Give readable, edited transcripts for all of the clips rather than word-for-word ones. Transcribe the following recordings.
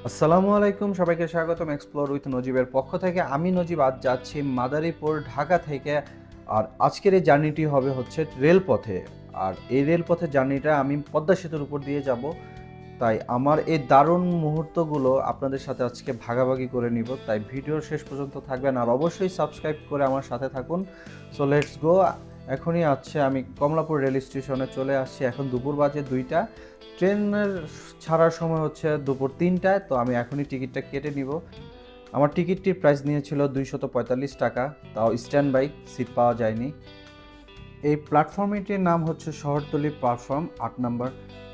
আসসালামু আলাইকুম, সবাইকে স্বাগতম এক্সপ্লোর উইথ নজিবের পক্ষ থেকে। আমি নজিব আজ যাচ্ছি মাদারীপুর ঢাকা থেকে। আর আজকের এই জার্নিটি হবে হচ্ছে রেলপথে। আর এই রেলপথের জার্নিটা আমি পদ্মা সেতুর উপর দিয়ে যাব। তাই আমার এই দারুণ মুহূর্তগুলো আপনাদের সাথে আজকে ভাগাভাগি করে নিব। তাই ভিডিওর শেষ পর্যন্ত থাকবেন আর অবশ্যই সাবস্ক্রাইব করে আমার সাথে থাকুন। So let's go. এখনই আমি কমলাপুর রেল স্টেশনে চলে আসছি। এখন দুপুর বাজে 2টা। ট্রেনের ছাড়ার সময় হচ্ছে দুপুর 3টায়। তো আমি এখনই টিকিটটা কেটে নিব। আমার টিকিটটির প্রাইস নিয়েছিল 245 টাকা, তাও স্ট্যান্ড বাই, সিট পাওয়া যায়নি। এই প্ল্যাটফর্মটির নাম হচ্ছে শহরতলি প্ল্যাটফর্ম 8 নম্বর।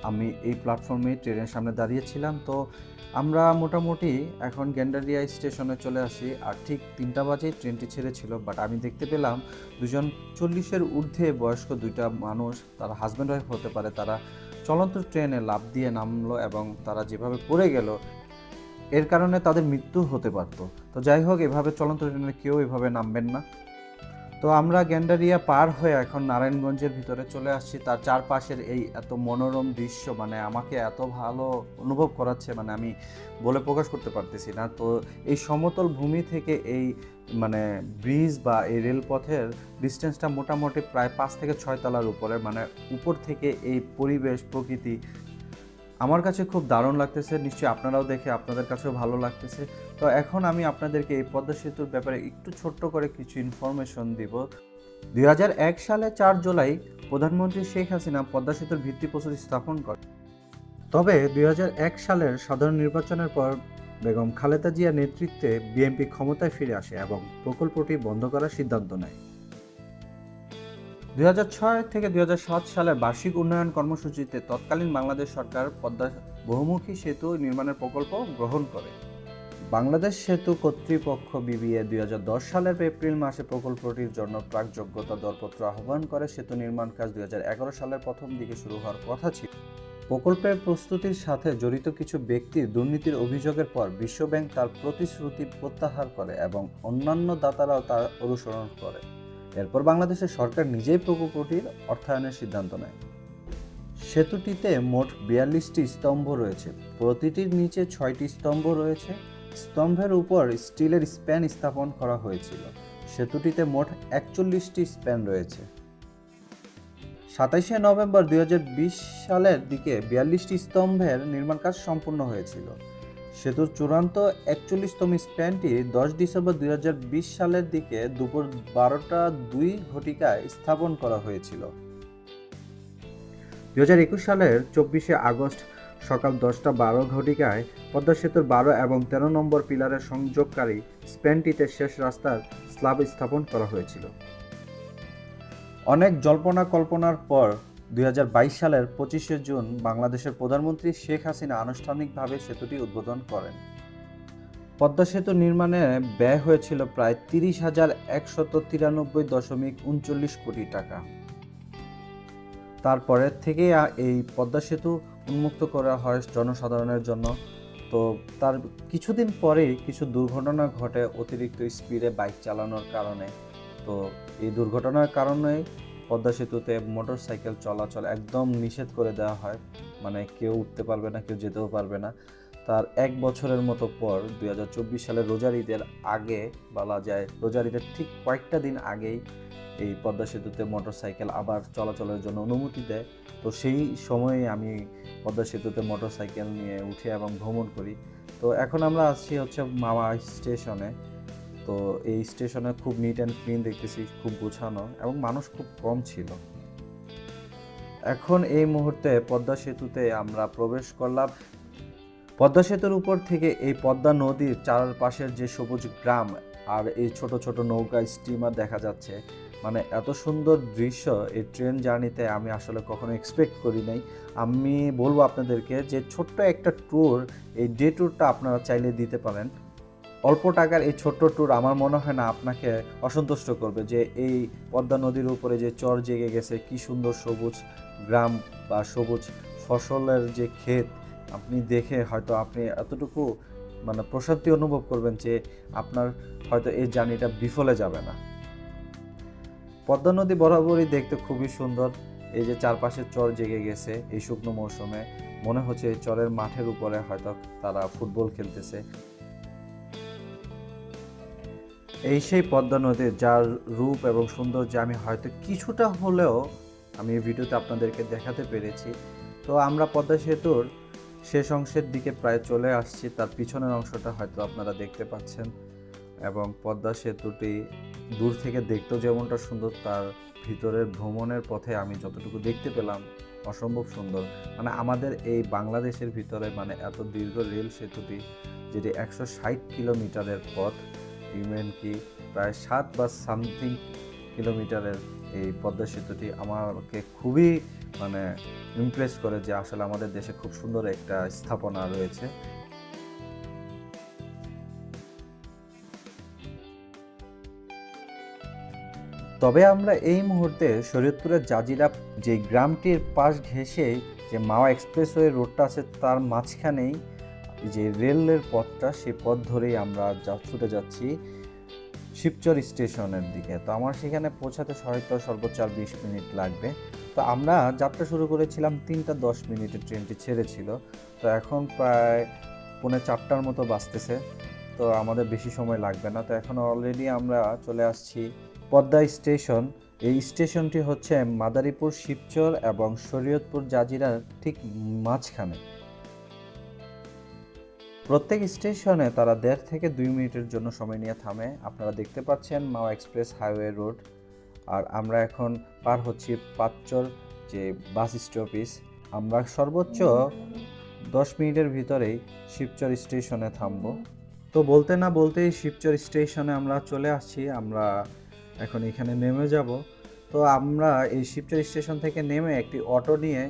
আমি এই প্ল্যাটফর্মে ট্রেনের সামনে দাঁড়িয়েছিলাম। তো আমরা মোটামুটি এখন গেন্ডারিয়া স্টেশনে চলে আসি। আর ঠিক 3টা বাজেই ট্রেনটি ছেড়েছিল, বাট আমি দেখতে পেলাম দুজন 40-এর ঊর্ধ্বে বয়স্ক দুইটা মানুষ, তারা হাজব্যান্ড ওয়াইফ হতে পারে, তারা চলন্ত ট্রেনে লাফ দিয়ে নামলো এবং তারা যেভাবে পড়ে গেল এর কারণে তাদের মৃত্যু হতে পারতো। তো যাই হোক, এভাবে চলন্ত ট্রেনে কেউ এভাবে নামবেন না। তো আমরা গেন্ডারিয়া পার হয়ে এখন নারায়ণগঞ্জের ভিতরে চলে আসছি। তার চারপাশের এই এত মনোরম দৃশ্য আমাকে এত ভালো অনুভব করাচ্ছে, আমি বলে প্রকাশ করতে পারতেছি না। তো এই সমতল ভূমি থেকে এই ব্রিজ বা এই রেলপথের ডিস্টেন্সটা মোটামুটি প্রায় 5 থেকে 6 তলার উপরে। উপর থেকে এই পরিবেশ প্রকৃতি আমার কাছে খুব দারুণ লাগতেছে। নিশ্চয়ই আপনারাও দেখে আপনাদের কাছেও ভালো লাগতেছে। তো এখন আমি আপনাদেরকে এই পদ্মা সেতুর ব্যাপারে একটু ছোট্ট করে কিছু ইনফরমেশন দিব। 2001 সালে 4 জুলাই প্রধানমন্ত্রী শেখ হাসিনা পদ্মা সেতুর ভিত্তিপ্রস্তর স্থাপন করেন। তবে 2001 সালের সাধারণ নির্বাচনের পর বেগম খালেদা জিয়ার নেতৃত্বে বিএনপি ক্ষমতায় ফিরে আসে এবং প্রকল্পটি বন্ধ করার সিদ্ধান্ত নেয়। 2006 থেকে 2007 সালের বার্ষিক উন্নয়ন কর্মসূচিতে তৎকালীন বাংলাদেশ সরকার পদ্মা বহুমুখী সেতু নির্মাণের প্রকল্প গ্রহণ করে। বাংলাদেশ সেতু কর্তৃপক্ষ বিবিএ 2010 সালের এপ্রিল মাসে প্রকল্পটির জন্য প্রাকযোগ্যতা দরপত্র আহ্বান করে। সেতু নির্মাণ কাজ 2011 সালের প্রথম দিকে শুরু হওয়ার কথা ছিল। প্রকল্পের প্রস্তুতির সাথে জড়িত কিছু ব্যক্তির দুর্নীতির অভিযোগের পর বিশ্বব্যাংক তার প্রতিশ্রুতি প্রত্যাহার করে এবং অন্যান্য দাতারাও তার অনুসরণ করে। এরপর বাংলাদেশের সরকার নিজেই প্রকল্পটির অর্থায়নের সিদ্ধান্ত নেয়। সেতুটিতে মোট 42টি স্তম্ভ রয়েছে। প্রতিটির নিচে 6টি স্তম্ভ রয়েছে। স্তম্ভের উপর স্টিলের স্প্যান স্থাপন করা হয়েছিল। সেতুটিতে মোট 41টি স্প্যান রয়েছে। 27শে নভেম্বর 2020 সালের দিকে 42টি স্তম্ভের নির্মাণ কাজ সম্পূর্ণ হয়েছিল। সেতুর চূড়ান্ত 41তম স্প্যানটি 10 ডিসেম্বর 2020 সালের দিকে দুপুর 12টা 2 স্থাপন করা হয়েছিল। 2021 সালের 24শে আগস্ট সকাল 10টা 12 পদ্মা সেতুর 12 এবং 13 নম্বর পিলারের সংযোগকারী স্প্যানটিতে শেষ রাস্তার স্ল্যাব স্থাপন করা হয়েছিল। অনেক জল্পনা কল্পনার পর 2022 সালের 25শে জুন বাংলাদেশের প্রধানমন্ত্রী শেখ হাসিনা আনুষ্ঠানিকভাবে সেতুটি উদ্বোধন করেন। পদ্মা সেতু নির্মাণে ব্যয় হয়েছিল প্রায় 30,193.39 কোটি টাকা। তারপরের থেকে এই পদ্মা সেতু উন্মুক্ত করা হয় জনসাধারণের জন্য। তো তার কিছুদিন পরেই কিছু দুর্ঘটনা ঘটে অতিরিক্ত স্পিডে বাইক চালানোর কারণে। তো এই দুর্ঘটনার কারণে পদ্মা সেতুতে মোটরসাইকেল চলাচল একদম নিষেধ করে দেওয়া হয়। কেউ উঠতে পারবে না, কেউ যেতেও পারবে না। তার 1 বছরের মতো পর 2024 সালের রোজার ঈদের আগে বলা যায়, রোজার ঈদের ঠিক কয়েকটা দিন আগেই এই পদ্মা সেতুতে মোটরসাইকেল আবার চলাচলের জন্য অনুমতি দেয়। তো সেই সময়ে আমি পদ্মা সেতুতে মোটরসাইকেল নিয়ে উঠে এবং ভ্রমণ করি। তো এখন আমরা আসছি হচ্ছে মাওয়া স্টেশনে। তো এই স্টেশনে খুব নিট অ্যান্ড ক্লিন দেখতেছি, খুব গোছানো এবং মানুষ খুব কম ছিল। এখন এই মুহূর্তে পদ্মা সেতুতে আমরা প্রবেশ করলাম। পদ্মা সেতুর উপর থেকে এই পদ্মা নদীর চারপাশের যে সবুজ গ্রাম আর এই ছোট ছোট নৌকা স্টিমার দেখা যাচ্ছে, এত সুন্দর দৃশ্য এই ট্রেন জার্নিতে আমি আসলে কখনো এক্সপেক্ট করি নাই। আমি বলবো আপনাদেরকে যে ছোট্ট একটা ট্যুর, এই ডে ট্যুরটা আপনারা চাইলে দিতে পারেন। অল্প টাকার এই ছোট্ট ট্যুর আমার মনে হয় না আপনাকে অসন্তুষ্ট করবে। যে এই পদ্মা নদীর উপরে যে চর জেগে গেছে, কি সুন্দর সবুজ গ্রাম বা সবুজ ফসলের যে ক্ষেত, আপনি দেখে হয়তো আপনি এতটুকু প্রশান্তি অনুভব করবেন যে আপনার হয়তো এই জার্নিটা বিফলে যাবে না। পদ্মা নদী বরাবরই দেখতে খুবই সুন্দর। এই যে চারপাশে চর জেগে গেছে এই শুকনো মৌসুমে, মনে হচ্ছে এই চরের মাঠের উপরে হয়তো তারা ফুটবল খেলতেছে। এই সেই পদ্মা নদী যার রূপ এবং সৌন্দর্য আমি হয়তো কিছুটা হলেও আমি এই ভিডিওতে আপনাদেরকে দেখাতে পেরেছি। তো আমরা পদ্মা সেতুর শেষ অংশের দিকে প্রায় চলে আসছি, তার পিছনের অংশটা হয়তো আপনারা দেখতে পাচ্ছেন। এবং পদ্মা সেতুটি দূর থেকে দেখতেও যেমনটা সুন্দর, তার ভিতরের ভ্রমণের পথে আমি যতটুকু দেখতে পেলাম অসম্ভব সুন্দর। মানে আমাদের এই বাংলাদেশের ভিতরে মানে এত দীর্ঘ রেল সেতুটি, যেটি 160 কিলোমিটারের পথ, ইভেন কি প্রায় 7 বা সামথিং কিলোমিটারের এই পদ্মা সেতুটি আমাকে খুবই মানে ইমপ্রেস করে যে আসলে আমাদের দেশে খুব সুন্দর একটা স্থাপনা রয়েছে। তবে আমরা এই মুহূর্তে শরীয়তপুরের জাজিরা যে গ্রামটির পাশ ঘেঁষে যে মাওয়া এক্সপ্রেসওয়ে রোডটা আছে তার মাঝখানেই যে রেলের পথটা, সেই পথ ধরেই আমরা ছুটে যাচ্ছি শিবচর স্টেশনের দিকে। তো আমার সেখানে পৌঁছাতে হয়তো সর্বোচ্চ আর 20 মিনিট লাগবে। তো আমরা যাত্রা শুরু করেছিলাম 3টা 10 মিনিটে, ট্রেনটি ছেড়েছিল। তো এখন প্রায় 3:45টার মতো বাজতেছে। তো আমাদের বেশি সময় লাগবে না। তো এখন অলরেডি আমরা চলে আসছি পদ্মা স্টেশন। এই স্টেশনটি হচ্ছে মাদারীপুর, শিবচর এবং শরীয়তপুর জাজিরার ঠিক মাঝখানে। প্রত্যেক স্টেশনে তারা 1.5 থেকে 2 মিনিটের জন্য সময় নিয়ে থামে। আপনারা দেখতে পাচ্ছেন মাওয়া এক্সপ্রেস হাইওয়ে রোড। আর আমরা এখন পার হচ্ছি পাঁচচর যে বাস স্টপেজ। আমরা সর্বোচ্চ 10 মিনিটের ভিতরেই শিবচর স্টেশনে থামবো। তো বলতে না বলতেই শিবচর স্টেশনে আমরা চলে আসছি। আমরা এখন এখানে নেমে যাব। তো আমরা এই শিবচর স্টেশন থেকে নেমে একটি অটো নিয়ে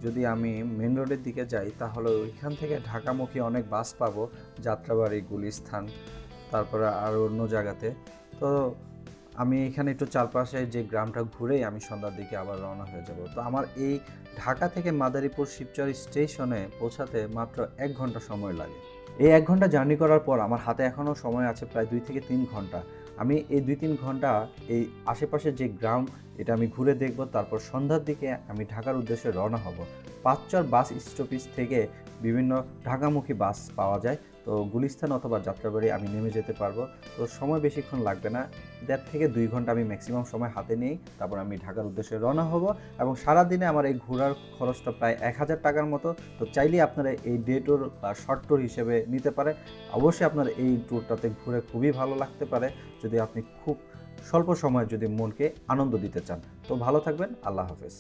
যদি আমি মেন রোডের দিকে যাই, তাহলে ওইখান থেকে ঢাকামুখী অনেক বাস পাবো, যাত্রাবাড়ি, গুলিস্তান, তারপরে আর অন্য জায়গাতে। তো আমি এখানে একটু চারপাশে যে গ্রামটা ঘুরেই আমি সন্ধ্যার দিকে আবার রওনা হয়ে যাব। তো আমার এই ঢাকা থেকে মাদারীপুর শিবচর স্টেশনে পৌঁছাতে মাত্র 1 ঘন্টা সময় লাগে। এই 1 ঘন্টা জার্নি করার পর আমার হাতে এখনও সময় আছে প্রায় 2 থেকে 3 ঘন্টা। আমি এই 2-3 ঘন্টা এই আশেপাশের যে গ্রাম, এটা আমি ঘুরে দেখব। তারপর সন্ধ্যার দিকে আমি ঢাকার উদ্দেশ্যে রওনা হব। পাঁচচর বাস স্টপেজ থেকে বিভিন্ন ঢাকামুখী বাস পাওয়া যায়। তো গুলিস্তান অথবা যাত্রাবাড়ি আমি নেমে যেতে পারবো। তো সময় বেশিক্ষণ লাগবে না, 1.5 থেকে 2 ঘন্টা আমি ম্যাক্সিমাম সময় হাতে নিই। তারপর আমি ঢাকার উদ্দেশ্যে রওনা হব এবং সারাদিনে আমার এই ঘোরার খরচটা প্রায় 1000 টাকার মতো। তো চাইলেই আপনারা এই ডে ট্যুর বা শর্ট ট্যুর হিসেবে নিতে পারে। অবশ্যই আপনার এই ট্যুরটাতে ঘুরে খুবই ভালো লাগতে পারে যদি আপনি খুব স্বল্প সময়ে যদি মনকে আনন্দ দিতে চান। তো ভালো থাকবেন, আল্লাহ হাফেজ।